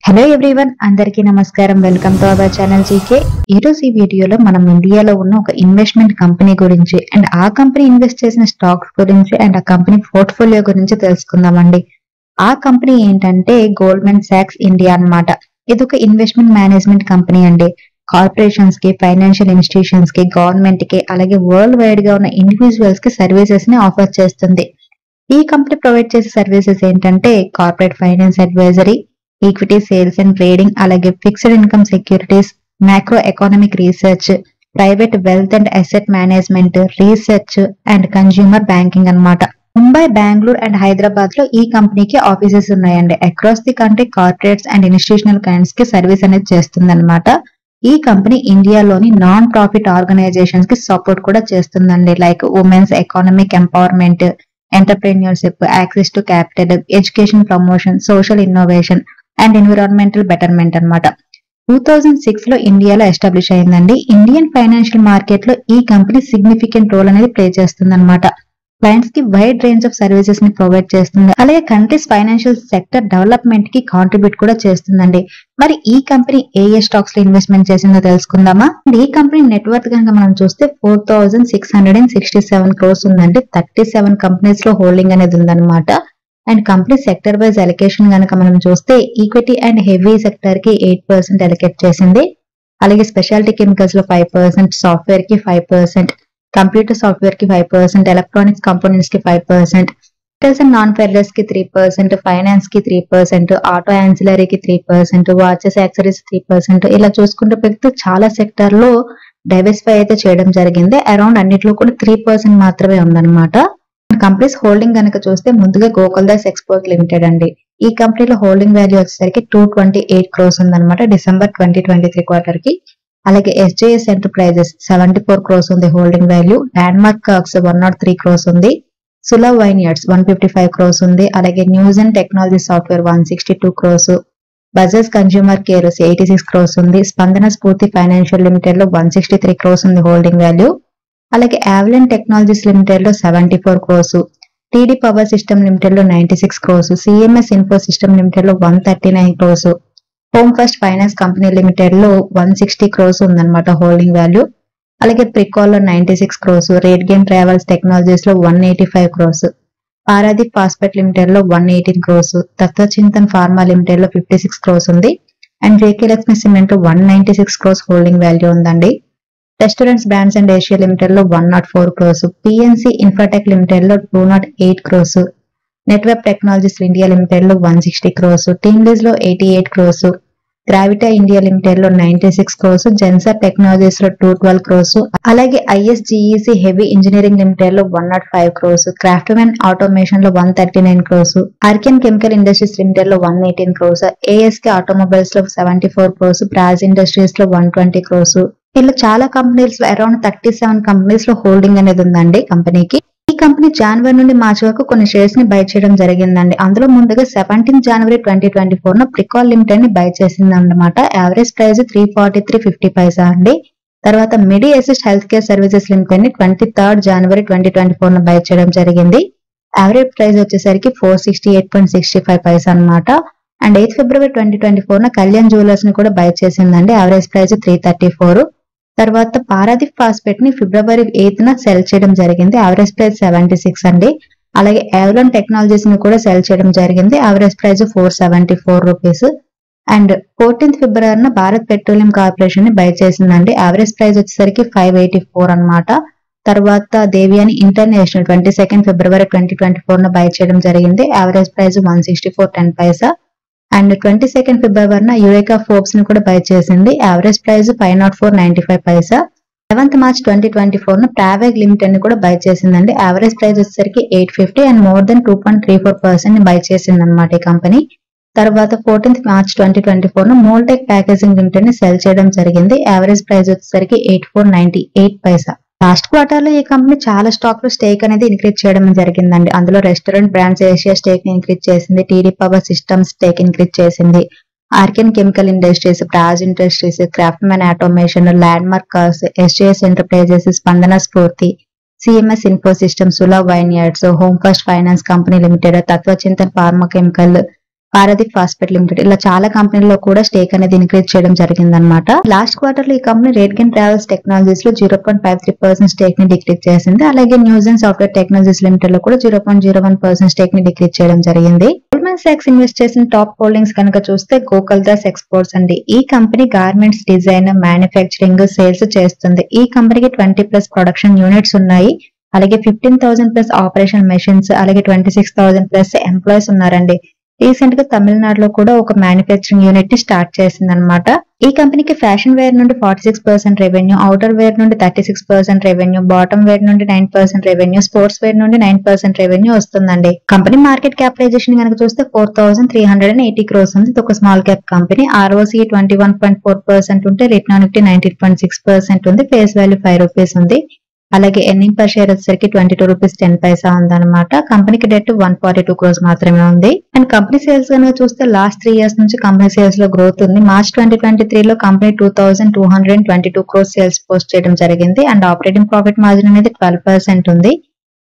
Hello everyone, అందరికీ నమస్కారం. Welcome to our channel GK. ఈరోజు ఈ వీడియోలో మనం ఇండియాలో ఉన్న ఒక ఇన్వెస్ట్మెంట్ కంపెనీ గురించి అండ్ ఆ కంపెనీ ఇన్వెస్ట్ చేసిన స్టాక్స్ గురించి అండ్ ఆ కంపెనీ పోర్ట్ఫోలియో గురించి తెలుసుకుందామండి. ఆ కంపెనీ ఏంటంటే గోల్డ్మెన్ సాక్స్ ఇండియా అన్నమాట. ఇది ఒక ఇన్వెస్ట్మెంట్ మేనేజ్మెంట్ కంపెనీ అండి. కార్పొరేషన్స్ కి, ఫైనాన్షియల్ ఇన్స్టిట్యూషన్స్ కి, గవర్నమెంట్ కి, అలాగే వరల్డ్ వైడ్ గా ఉన్న ఇండివిజువల్స్ కి సర్వీసెస్ ని ఆఫర్ చేస్తుంది. ఈ కంపెనీ ప్రొవైడ్ చేసే సర్వీసెస్ ఏంటంటే corporate finance advisory, equity sales and trading, అలాగే fixed income securities, macro economic research, private wealth and asset management, research and consumer banking అన్నమాట. ముంబై, బెంగళూరు అండ్ హైదరాబాద్ లో ఈ కంపెనీకి ఆఫీసెస్ ఉన్నాయండి. Across the country corporates and institutional clients కి service అనేది చేస్తుంది అనమాట. ఈ కంపెనీ ఇండియాలోని నాన్ ప్రాఫిట్ ఆర్గనైజేషన్స్ కి సపోర్ట్ కూడా చేస్తుందండి. Like women's economic empowerment, entrepreneurship, access to capital, education promotion, social innovation and environmental betterment అన్నమాట. 2006 లో ఇండియాలో ఎస్టాబ్లిష్ అయిందండి. ఇండియన్ ఫైనాన్షియల్ మార్కెట్ లో ఈ కంపెనీ సిగ్నిఫికెంట్ రోల్ అనేది ప్లే చేస్తుంది అనమాట. క్లయింట్స్ కి వైడ్ రేంజ్ ఆఫ్ సర్వీసెస్ ని ప్రొవైడ్ చేస్తుంది. అలాగే కంట్రీస్ ఫైనాన్షియల్ సెక్టర్ డెవలప్మెంట్ కి కాంట్రిబ్యూట్ కూడా చేస్తుందండి. మరి ఈ కంపెనీ ఏ స్టాక్స్ లో ఇన్వెస్ట్మెంట్ చేసిందో తెలుసుకుందామా. ఈ కంపెనీ నెట్వర్క్ కనుక మనం చూస్తే 4667 క్రోర్స్ ఉందండి. 37 కంపెనీస్ లో హోల్డింగ్ అనేది ఉందన్నమాట. And company sector wise allocation కనుక మనం చూస్తే ఈక్విటీ అండ్ హెవీ సెక్టర్ కి 8% అలొకేట్ చేసింది. అలాగే స్పెషాలిటీ కెమికల్స్ లో 5%, సాఫ్ట్వేర్ కి 5%, కంప్యూటర్ సాఫ్ట్వేర్ కి 5%, ఎలక్ట్రానిక్స్ కంపోనెంట్స్ కి 5%, మెటల్స్ అండ్ నాన్ ఫెర్రస్ కి 3%, ఫైనాన్స్ కి 3%, ఆటో యాన్సిలరీ కి 3%, వాచెస్ యాక్సరీస్ 3%. ఇలా చూసుకుంటే పెడితే చాలా సెక్టర్ లో డైవర్సిఫై అయితే చేయడం జరిగింది. అరౌండ్ అన్నిట్లో కూడా 3% మాత్రమే ఉందన్నమాట. కంపెనీస్ హోల్డింగ్ కనుక చూస్తే ముందుగా గోకుల్దాస్ ఎక్స్పోర్ట్ లిమిటెడ్ అండి. ఈ కంపెనీలో హోల్డింగ్ వాల్యూ వచ్చేసరికి 228 క్రోర్స్ ఉందన్నమాట డిసెంబర్ 2023 క్వార్టర్ కి. అలాగే ఎస్జేఎస్ ఎంటర్ప్రైజెస్ 74 క్రోర్స్ ఉంది హోల్డింగ్ వాల్యూ. ల్యాండ్మార్క్ కర్క్స్ 103 క్రోర్స్ ఉంది. సులవ్ వైన్యార్డ్స్ 155 క్రోర్స్ ఉంది. అలాగే news and technology software 162 crores, Bajaj consumer care 86 crores ఉంది. స్పందన స్ఫూర్తి ఫైనాన్షియల్ లిమిటెడ్ లో 163 క్రోర్స్ ఉంది హోల్డింగ్ వాల్యూ. అలాగే యావెలిన్ టెక్నాలజీస్ లిమిటెడ్ లో 74 crores, TD power system limited లో 96 crores, CMS info system limited లో 139 crores, home first finance company limited లో 160 క్రోర్స్ ఉందన్నమాట హోల్డింగ్ వాల్యూ. అలాగే ప్రికాల్ లో 96 crores, rate game travels technologies లో 185 క్రోర్స్, పారాదీప్ ఫాస్ఫేట్ లిమిటెడ్ లో 118 క్రోర్స్, తత్వచింతన్ ఫార్మా లిమిటెడ్ లో 56 క్రోర్స్ ఉంది. And JK Lakshmi cement 196 crores holding value ఉందండి. Restaurants brands and Asia limited లో 104 క్రోర్స్, పిఎన్సి ఇన్ఫ్రాటెక్ లిమిటెడ్ లో 208 crores, network technologies India limited లో 160 క్రోర్స్, టీమ్లీజ్ లో 88 క్రోర్స్, గ్రావిటా ఇండియా లిమిటెడ్ లో 96 క్రోర్స్, జెన్సర్ టెక్నాలజీస్ లో 212 క్రోర్స్, అలాగే ఐఎస్జిఈసి హెవీ ఇంజనీరింగ్ లిమిటెడ్ లో 105 క్రోర్స్, క్రాఫ్ట్మెన్ ఆటోమేషన్ లో 139 crores, Archaean chemical industries limited లో 118 క్రోర్స్, ఏఎస్కే ఆటోమొబైల్స్ లో 74 క్రోర్స్, బ్రాజ్ ఇండస్ట్రీస్ లో 120 క్రోర్స్. ఇలా చాలా కంపెనీస్ లో అరౌండ్ 37 కంపెనీస్ లో హోల్డింగ్ అనేది ఉందండి కంపెనీకి. ఈ కంపెనీ జనవరి నుండి మార్చి వరకు కొన్ని షేర్స్ ని బై చేయడం జరిగిందండి. అందులో ముందుగా 17 జనవరి 2024 ప్రికాల్ లిమిటెడ్ ని బై చేసింది అన్నమాట. యావరేజ్ ప్రైస్ 343.50 అండి. తర్వాత Medi assist health care services limited ని 23 జనవరి 2024 బై చేయడం జరిగింది. యావరేజ్ ప్రైస్ వచ్చేసరికి 468.65 అన్నమాట. అండ్ 8 ఫిబ్రవరి 2024 కళ్యాణ్ జ్యువెలర్స్ ని కూడా బై చేసిందండి. Average price 334. తర్వాత పారాదీప్ ఫాస్ఫేట్ ని ఫిబ్రవరి 8న సెల్ చేయడం జరిగింది. యావరేజ్ ప్రైస్ 76 అండి. అలాగే యావెలిన్ టెక్నాలజీస్ ని కూడా సెల్ చేయడం జరిగింది. Average price 474 rupees. అండ్ 14 ఫిబ్రవరిన భారత్ పెట్రోలియం కార్పొరేషన్ ని బై చేసిందండి. యావరేజ్ ప్రైస్ వచ్చేసరికి 584 అన్నమాట. తర్వాత దేవియాని ఇంటర్నేషనల్ 22 ఫిబ్రవరి 2024 బై చేయడం జరిగింది. Average price 164.10. అండ్ 22 ఫిబ్రవరిన యురేకా ఫోర్బ్స్ ని కూడా బై చేసింది. Average price 504.95. 11 మార్చ్ 2024 ట్రావెగ్ లిమిటెడ్ ని కూడా బై చేసిందండి. యావరేజ్ ప్రైస్ వచ్చేసరికి 850 అండ్ మోర్ దెన్ 2.34% ని బై చేసింది అనమాట ఈ కంపెనీ. తర్వాత 14 మార్చ్ 2024 మోల్టెక్ ప్యాకేజింగ్ లిమిటెడ్ ని సెల్ చేయడం జరిగింది. యావరేజ్ ప్రైస్ వచ్చేసరికి 84.98. లాస్ట్ క్వార్టర్ లో ఈ కంపెనీ చాలా స్టాక్ లో స్టేక్ అనేది ఇంక్రీజ్ చేయడం జరిగిందండి. అందులో రెస్టారెంట్ బ్రాండ్స్ ఏషియా స్టేక్ ని ఇంక్రీజ్ చేసింది, TD power systems stake increase చేసింది, Archaean chemical industries, బ్రాజ్ industries, craftsmen automation, landmark cars, SJS enterprises, స్పందన స్ఫూర్తి, CMS info system, సులవ్ vineyards, home first finance company limited, Tatva Chintan pharma chemical, Paradip phosphate limited ఇలా చాలా కంపెనీల్లో కూడా stake అనేది ఇంక్రీజ్ చేయడం జరిగిందన్నమాట. లాస్ట్ క్వార్టర్ లో ఈ కంపెనీ రేట్గెన్ ట్రావెల్స్ టెక్నాలజీస్ లో 0.53% స్టేక్ ని డిక్రీజ్ చేసింది. అలాగే న్యూజెన్ సాఫ్ట్వేర్ టెక్నాలజీస్ లిమిటెడ్ లో కూడా 0.01% స్టేక్ ని డిక్రీజ్ చేయడం జరిగింది. గోల్డ్మన్ సాక్స్ ఇన్వెస్ట్ చేసిన టాప్ హోల్డింగ్స్ కనుక చూస్తే గోకుల్దాస్ ఎక్స్పోర్ట్స్ అండి. ఈ company garments design, manufacturing, sales చేస్తుంది. ఈ కంపెనీకి 20+ ప్రొడక్షన్ యూనిట్స్ ఉన్నాయి. అలాగే 15,000+ ఆపరేషన్ మెషిన్స్, అలాగే 26,000+ ఎంప్లాయీస్ ఉన్నారండి. రీసెంట్ గా తమిళనాడులో కూడా ఒక మ్యానుఫ్యాక్చరింగ్ యూనిట్ ని స్టార్ట్ చేసింది అనమాట. ఈ కంపెనీకి ఫ్యాషన్ వేర్ నుండి 46% రెవెన్యూ, అవుటర్ వేర్ నుండి 36% రెవెన్యూ, బాటమ్ వేర్ నుండి 9% రెవెన్యూ, స్పోర్ట్స్ వేర్ నుండి 9% రెవెన్యూ వస్తుందండి. కంపెనీ మార్కెట్ క్యాపిటలైజేషన్ కనుక చూస్తే 4,380 crores ఉంది. ఇది ఒక స్మాల్ క్యాప్ కంపెనీ. ROCE 21.4% ఉంటే రిటర్న్ ఆన్ ఈక్విటీ 19.6% ఉంది. ఫేస్ వాల్యూ 5 రూపీస్ ఉంది. అలాగే ఎర్నింగ్ పర్ షేర్ వచ్చేసరికి 22 రూపీస్ 10 పైసా ఉందన్నమాట. కంపెనీకి డెట్ 142 crores మాత్రమే ఉంది. అండ్ కంపెనీ సేల్స్ కనుక చూస్తే లాస్ట్ 3 years నుంచి కంపెనీ సేల్స్ లో గ్రోత్ ఉంది. మార్చ్ 2023 లో కంపెనీ 2,222 crores సేల్స్ పోస్ట్ చేయడం జరిగింది. అండ్ ఆపరేటింగ్ ప్రాఫిట్ మార్జిన్ అనేది 12% ఉంది.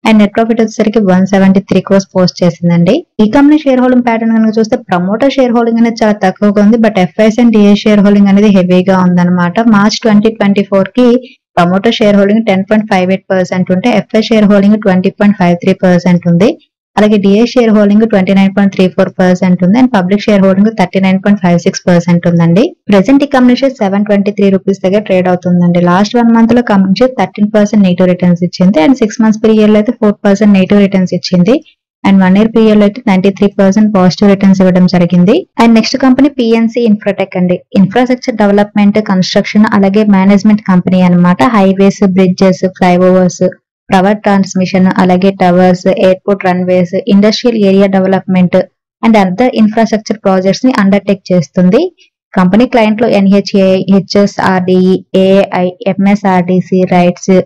అండ్ నెట్ ప్రాఫిట్ వచ్చేసరికి 173 crores పోస్ట్ చేసిందండి. ఈ కంపెనీ షేర్ హోల్డింగ్ ప్యాటర్న్ కనుక చూస్తే ప్రమోటర్ షేర్ హోల్డింగ్ అనేది చాలా తక్కువగా ఉంది. But FIs and DA share holding అనేది హెవీగా ఉందన్నమాట. మార్చ్ 2024 కి ప్రమోటర్ షేర్ హోల్డింగ్ 10.58% ఉంటే FI షేర్ హోల్డింగ్ 20.53% ఉంది. అలాగే DA షేర్ హోల్డింగ్ 29.34% ఉంది. అండ్ పబ్లిక్ షేర్ హోల్డింగ్ 39.56% ఉందండి. ప్రెసెంట్ ఈ కంపెనీ షేర్ 723 రూపీస్ దగ్గర ట్రేడ్ అవుతుందండి. లాస్ట్ 1 month లో కంపెనీ షేర్ 13% నెగిటివ్ రిటర్న్స్ ఇచ్చింది. అండ్ 6 months పీరియడ్ లో అయితే 4% నెగిటివ్ రిటర్న్స్ ఇచ్చింది. అండ్ 1 year పీరియడ్ లో అయితే 93% పాజిటివ్ రిటర్న్స్ ఇవ్వడం జరిగింది. And next company PNC Infratech అండి. ఇన్ఫ్రాస్ట్రక్చర్ డెవలప్మెంట్, కన్స్ట్రక్షన్, అలాగే మేనేజ్మెంట్ కంపెనీ అన్నమాట. Highways, bridges, flyovers, power transmission, అలాగే towers, airport runways, industrial area development and other infrastructure projects ని అండర్టేక్ చేస్తుంది. కంపెనీ క్లయింట్ లో NHAI, HSRDE, AAI, MSRDC, rights,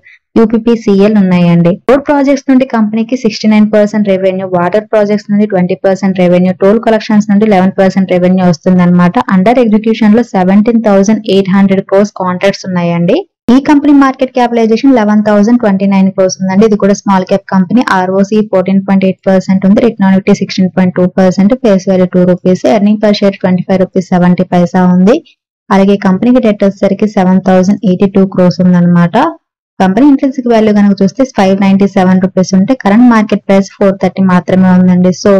UPPCL ఉన్నాయండి. Road projects నుండి కంపెనీకి 69% revenue, water projects నుండి 20% revenue, toll collections నుండి 11% revenue వస్తుంది అనమాట. అండర్ ఎగ్జిక్యూషన్ లో 17,800 crores కాంట్రాక్ట్స్ ఉన్నాయండి. ఈ కంపెనీ మార్కెట్ క్యాపిటలైజేషన్ 11,029 crores ఉందండి. ఇది కూడా స్మాల్ క్యాప్ కంపెనీ. ROCE 14.8% ఉంది. Return on equity 16.2%, face value 2 rupees, earning per share 25 rupees 70 పైసా ఉంది. అలాగే కంపెనీకి డెట్ వచ్చేసరికి 7,082 crores ఉందన్నమాట. కంపెనీ ఇంట్రెన్సిక్ వాల్యూ కనుక చూస్తే 597 రూపీస్ ఉంటే కరెంట్ మార్కెట్ ప్రైస్ 430 మాత్రమే ఉందండి. So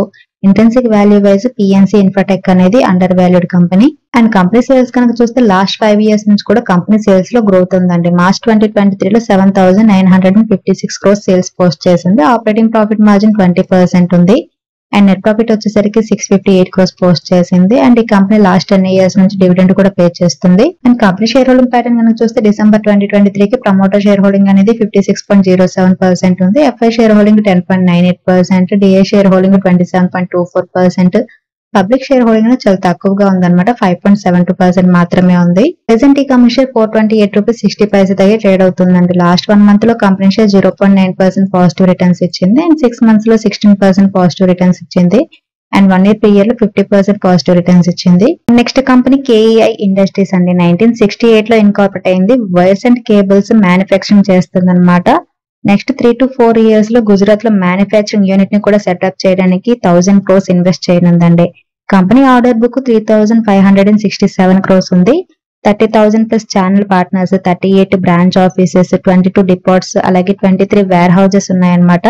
intrinsic value wise PNC Infratech అనేది under valued company. And company sales కనుక చూస్తే లాస్ట్ 5 years నుంచి కూడా కంపెనీ సేల్స్ లో గ్రోత్ ఉందండి. మార్చ్ 2023 లో 7,956 crores సేల్స్ పోస్ట్ చేసింది. ఆపరేటింగ్ ప్రాఫిట్ మార్జిన్ 20% ఉంది. అండ్ నెట్ ప్రాఫిట్ వచ్చేసరికి 658 crores పోస్ట్ చేసింది. అండ్ ఈ కంపెనీ లాస్ట్ 10 years నుంచి డివిడెండ్ కూడా పే చేస్తుంది. And company share holding pattern కనుక చూస్తే డిసెంబర్ 2023 కి ప్రమోటర్ షేర్ హోల్డింగ్ అనేది 56.07% ఉంది. FI share holding 10.98%, DA share holding 27.24%, public share holding అనేది చాలా తక్కువగా ఉందన్నమాట. 5.72% మాత్రమే ఉంది. ప్రెసెంట్ ఈ కంపెనీ షేర్ 428 రూపీస్ 60 పైసా దగ్గర ట్రేడ్ అవుతుందండి. లాస్ట్ 1 month లో కంపెనీ షేర్ 0.9% పాజిటివ్ రిటర్న్స్ ఇచ్చింది. అండ్ 6 months లో 16% పాజిటివ్ రిటర్న్స్ ఇచ్చింది. అండ్ 1 year పీరియడ్ లో 50% పాజిటివ్ రిటర్న్స్ ఇచ్చింది. నెక్స్ట్ కంపెనీ KEI ఇండస్ట్రీస్ అండి. 1968 లో ఇన్కార్పొరేట్ అయింది. వైర్స్ అండ్ కేబుల్స్ మ్యానుఫ్యాక్చరింగ్ చేస్తుంది అనమాట. నెక్స్ట్ 3 to 4 years లో గుజరాత్ లో మ్యానుఫ్యాక్చరింగ్ యూనిట్ ని కూడా సెటప్ చేయడానికి 1,000 crores ఇన్వెస్ట్ చేయనుందండి. కంపెనీ ఆర్డర్ బుక్ 3,567 crores ఉంది. 30,000+ channel partners, 38 branch offices, 22 depots, అలాగే 23 వేర్ హౌసెస్ ఉన్నాయన్నమాట.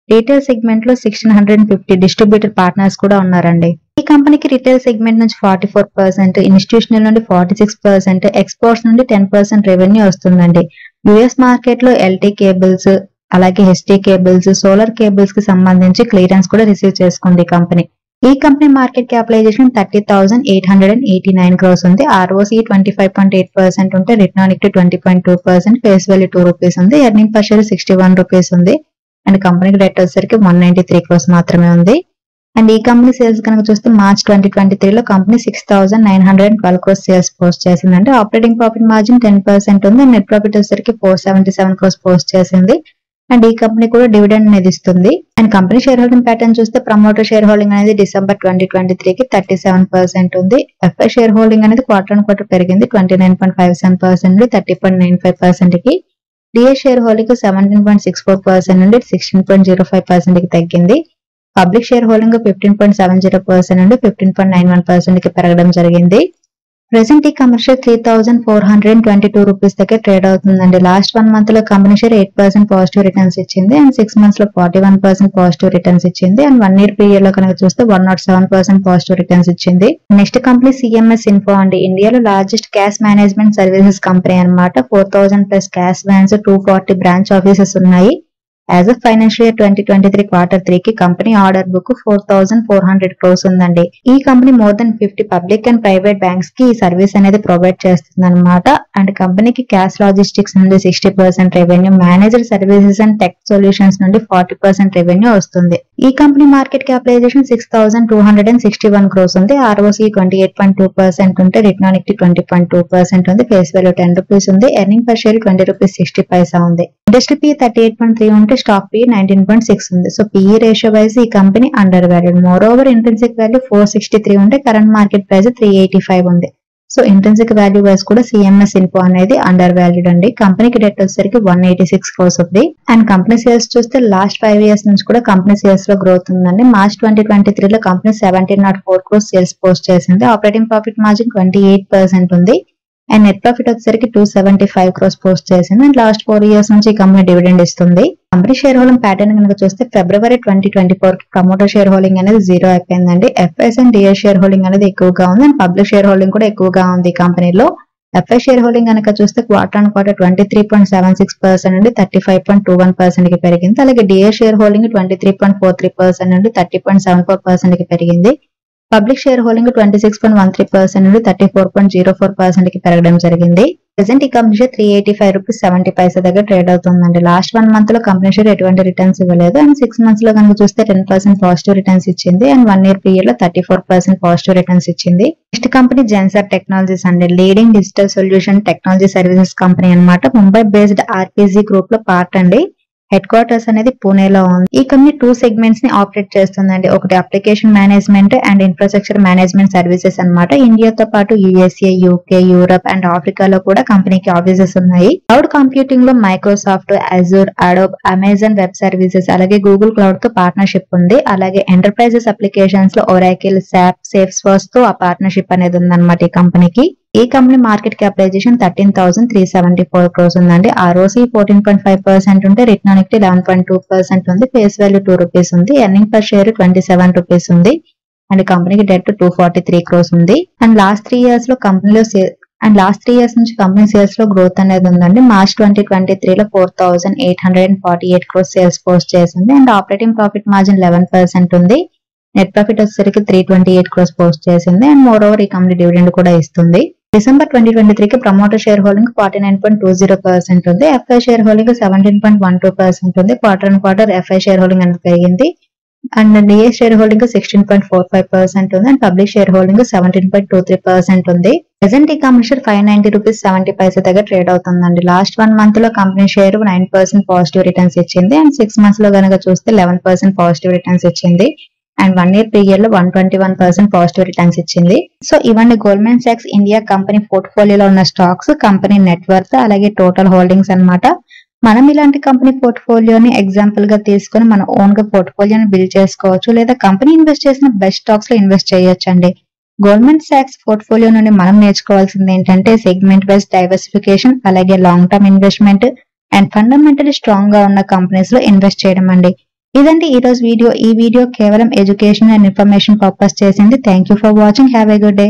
రీటైల్ సెగ్మెంట్ లో 1,650 డిస్ట్రిబ్యూటర్ పార్ట్నర్స్ కూడా ఉన్నారండి. ఈ కంపెనీకి రిటైల్ సెగ్మెంట్ నుంచి 44%, ఇన్స్టిట్యూషనల్ నుండి 46%, ఎక్స్పోర్ట్స్ నుండి 10% రెవెన్యూ వస్తుందండి. US మార్కెట్ లో LT కేబుల్స్, అలాగే HT కేబుల్స్, సోలార్ కేబుల్స్ కి సంబంధించి క్లియరెన్స్ కూడా రిసీవ్ చేసుకుంది కంపెనీ. ఈ కంపెనీ మార్కెట్ క్యాపిటలైజేషన్ 30,889 crores ఉంది. ROCE 25.8% ఉంటే return on equity 20.2%, face value 2 rupees ఉంది. ఎర్నింగ్ పర్ షేర్ 61 రూపీస్ ఉంది. అండ్ కంపెనీకి డెట్ వచ్చేసరికి 193 crores మాత్రమే ఉంది. అండ్ ఈ కంపెనీ సేల్స్ కనుక చూస్తే మార్చ్ 2023 లో కంపెనీ 6,912 crores సేల్స్ పోస్ట్ చేసిందంటే ఆపరేటింగ్ ప్రాఫిట్ మార్జిన్ 10% ఉంది. నెట్ ప్రాఫిట్ వచ్చేసరికి 477 crores పోస్ట్ చేసింది. అండ్ ఈ కంపెనీ కూడా డివిడెండ్ అనేది ఇస్తుంది. And company share holding pattern చూస్తే ప్రమోటర్ షేర్ హోల్డింగ్ అనేది డిసెంబర్ 2023 కి 37% ఉంది. FI షేర్ హోల్డింగ్ అనేది క్వార్టర్ ఆన్ క్వార్టర్ పెరిగింది 29.57% నుండి 30.95% కి. DA షేర్ హోల్డింగ్ 17.64% నుండి 16.05% కి తగ్గింది. పబ్లిక్ షేర్ హోల్డింగ్ 15.70% నుండి 15.91% కి పెరగడం జరిగింది. ప్రెసెంట్ ఈ కంపెనీ షేర్ 3,422 రూపీస్ దగ్గర ట్రేడ్ అవుతుందండి. లాస్ట్ 1 మంత్ లో కంపెనీ షేర్ 8% పాజిటివ్ రిటర్న్స్ ఇచ్చింది అండ్ 6 మంత్స్ లో 41% పాజిటివ్ రిటర్న్స్ ఇచ్చింది అండ్ 1 ఇయర్ పీరియడ్ లో కనుక చూస్తే 107% పాజిటివ్ రిటర్న్స్ ఇచ్చింది. నెక్స్ట్ కంపెనీ సిఎంఎస్ ఇన్ఫో అండి. ఇండియాలో largest cash management services company అన్నమాట. 4,000+ క్యాష్ వ్యాన్స్, 240 బ్రాంచ్ ఆఫీసెస్ ఉన్నాయి. As of financial year 2023 Q3 కి కంపెనీ ఆర్డర్ బుక్ 4,400 crores ఉందండి. ఈ company more than 50 public and private banks కి ఈ సర్వీస్ అనేది ప్రొవైడ్ చేస్తుంది అనమాట. అండ్ కంపెనీకి క్యాష్ లాజిస్టిక్స్ నుండి 60% revenue, manager services and tech solutions నుండి 40% రెవెన్యూ వస్తుంది. ఈ కంపెనీ మార్కెట్ క్యాపిటలైజేషన్ 6,261 crores ఉంది. ROCE 28.2% ఉంటే రిటర్న్ ఆన్ ఈక్విటీ 20.2% ఉంది. ఫేస్ వాల్యూ 10 రూపీస్ ఉంది. ఎర్నింగ్ పర్ షేర్ 20 రూపీస్ 60 పైసా ఉంది. ఇండస్ట్రీ పీ 38.3 ఉంటే స్టాక్ పీ 19.6 ఉంది. సో పీఈ రేషియో వైజ్ ఈ company under valued. More over intrinsic value 463 ఉంటే కరెంట్ మార్కెట్ ప్రైస్ 385 ఉంది. సో ఇంట్రిన్సిక్ వాల్యూ వైజ్ కూడా CMS info అనేది under valued అండి. కంపెనీకి డెట్ వచ్చేసరికి 186 crores ఉంది. అండ్ కంపెనీ సేల్స్ చూస్తే లాస్ట్ 5 years నుంచి కూడా కంపెనీ సేల్స్ లో గ్రోత్ ఉందండి. మార్చ్ 2023 లో కంపెనీ 1704 crores సేల్స్ పోస్ట్ చేసింది. ఆపరేటింగ్ ప్రాఫిట్ మార్జిన్ 28% ఉంది. అండ్ నెట్ ప్రాఫిట్ వచ్చేసరికి 275 crores పోస్ట్ చేసింది. అండ్ లాస్ట్ 4 years నుంచి ఈ కంపెనీ డివిడెండ్ ఇస్తుంది. కంపెనీ షేర్ హోల్డింగ్ ప్యాటర్న్ కనుక చూస్తే ఫిబ్రవరి 2024 కి ప్రమోటర్ షేర్ హోల్డింగ్ అనేది 0 అయిపోయిందండి. FIs and DIs share holding అనేది ఎక్కువగా ఉంది అండ్ పబ్లిక్ షేర్ హోల్డింగ్ కూడా ఎక్కువగా ఉంది ఈ కంపెనీలో. ఎఫ్ఐ షేర్ హోల్డింగ్ కనుక చూస్తే క్వార్టర్ 23.76% నుండి 35.21% కి పెరిగింది. అలాగే డిఎస్ షేర్ హోల్డింగ్ 23.43% నుండి 30.74% కి పెరిగింది. పబ్లిక్ షేర్ హోల్డింగ్ 26.13% నుండి 34.04% కి పెరగడం జరిగింది. ప్రెసెంట్ ఈ కంపెనీ షేర్ 385 రూపీస్ 70 పైసా దగ్గర ట్రేడ్ అవుతుందండి. లాస్ట్ 1 మంత్ లో కంపెనీ షేర్ ఎటువంటి రిటర్న్స్ ఇవ్వలేదు అండ్ 6 మంత్స్ లో కనుక చూస్తే 10% పాజిటివ్ రిటర్న్స్ ఇచ్చింది అండ్ 1 ఇయర్ పీరియడ్ లో 34% పాజిటివ్ రిటర్న్స్ ఇచ్చింది. నెక్స్ట్ కంపెనీ జెన్సార్ టెక్నాలజీస్ అండి. Leading digital solution technology services company అన్నమాట. ముంబై బేస్డ్ ఆర్పీజీ గ్రూప్ లో పార్ట్ అండి. హెడ్ క్వార్టర్స్ అనేది పూణేలో ఉంది. ఈ కంపెనీ 2 సెగ్మెంట్స్ ని ఆపరేట్ చేస్తుందండి. ఒకటి application management and infrastructure management services అన్నమాట. ఇండియాతో పాటు యుఎస్ఏ, యూకే, యూరప్ అండ్ ఆఫ్రికాలో కూడా కంపెనీకి ఆఫీసెస్ ఉన్నాయి. క్లౌడ్ కంప్యూటింగ్ లో Microsoft, Azure, Adobe, Amazon web services అలాగే గూగుల్ క్లౌడ్ తో పార్ట్నర్షిప్ ఉంది. అలాగే ఎంటర్ప్రైజెస్ అప్లికేషన్స్ లో ఒరాకిల్, సాప్, సేల్స్ఫోర్స్ తో ఆ పార్ట్నర్షిప్ అనేది ఉందన్నమాట ఈ కంపెనీకి. ఈ కంపెనీ మార్కెట్ క్యాపిటలైజేషన్ 13,374 crores ఉందండి. ROCE 14.5% ఉంటే రిటర్న్ ఆన్ ఈక్విటీ 11.2% ఉంది. ఫేస్ వాల్యూ 2 రూపీస్ ఉంది. ఎర్నింగ్ పర్ షేర్ 27 రూపీస్ ఉంది. అండ్ కంపెనీకి డెట్ 243 crores ఉంది. అండ్ లాస్ట్ 3 years లో కంపెనీలో లాస్ట్ 3 years నుంచి కంపెనీ సేల్స్ లో గ్రోత్ అనేది ఉందండి. మార్చ్ 2023 లో 4,848 crores సేల్స్ పోస్ట్ చేసింది అండ్ ఆపరేటింగ్ ప్రాఫిట్ మార్జిన్ 11% ఉంది. నెట్ ప్రాఫిట్ వచ్చేసరికి 328 crores పోస్ట్ చేసింది అండ్ మోర్ ఓవర్ ఈ కంపెనీ డివిడెండ్ కూడా ఇస్తుంది. డిసెంబర్ 2023 కి ప్రమోటర్ షేర్ హోల్డింగ్ 49.20% ఉంది. ఎఫ్ఐ షేర్ హోల్డింగ్ 17.12% ఉంది. క్వార్టర్ ఎఫ్ఐ షేర్ హోల్డింగ్ అనేది పెరిగింది అండ్ డిఎస్ షేర్ హోల్డింగ్ 16.45% ఉంది అండ్ పబ్లిక్ షేర్ హోల్డింగ్ 17.23% ఉంది. ప్రెసెంట్ ఈ కంపెనీ షేర్ 590 రూపీస్ 70 పైసా దగ్గర ట్రేడ్ అవుతుందండి. లాస్ట్ 1 మంత్ లో కంపెనీ షేర్ 9% పాజిటివ్ రిటర్న్స్ ఇచ్చింది అండ్ 6 మంత్స్ లో కనుక చూస్తే 11% పాజిటివ్ రిటర్న్స్ ఇచ్చింది అండ్ 1 ఇయర్ పీరియడ్ లో 121% పాజిటివ్ రిటర్న్స్ ఇచ్చింది. సో ఇవన్నీ గోల్డ్మన్ సాక్స్ ఇండియా కంపెనీ పోర్ట్ఫోలియోలో ఉన్న స్టాక్స్, కంపెనీ నెట్వర్త్ అలాగే టోటల్ హోల్డింగ్స్ అన్నమాట. మనం ఇలాంటి కంపెనీ పోర్ట్ఫోలియోని ఎగ్జాంపుల్ గా తీసుకొని మన ఓన్ గా పోర్ట్ఫోలియోని బిల్డ్ చేసుకోవచ్చు లేదా కంపెనీ ఇన్వెస్ట్ చేసిన బెస్ట్ స్టాక్స్ లో ఇన్వెస్ట్ చేయొచ్చు అండి. గోల్డ్మన్ సాక్స్ పోర్ట్ఫోలియో నుండి మనం నేర్చుకోవాల్సింది ఏంటంటే సెగ్మెంట్ వైజ్ డైవర్సిఫికేషన్ అలాగే long term investment and fundamentally strong గా ఉన్న కంపెనీస్ లో ఇన్వెస్ట్ చేయడం అండి. ఇదండి ఈ రోజు వీడియో. ఈ వీడియో కేవలం ఎడ్యుకేషన్ అండ్ ఇన్ఫర్మేషన్ పర్పస్ చేసింది. Thank you for watching. Have a good day.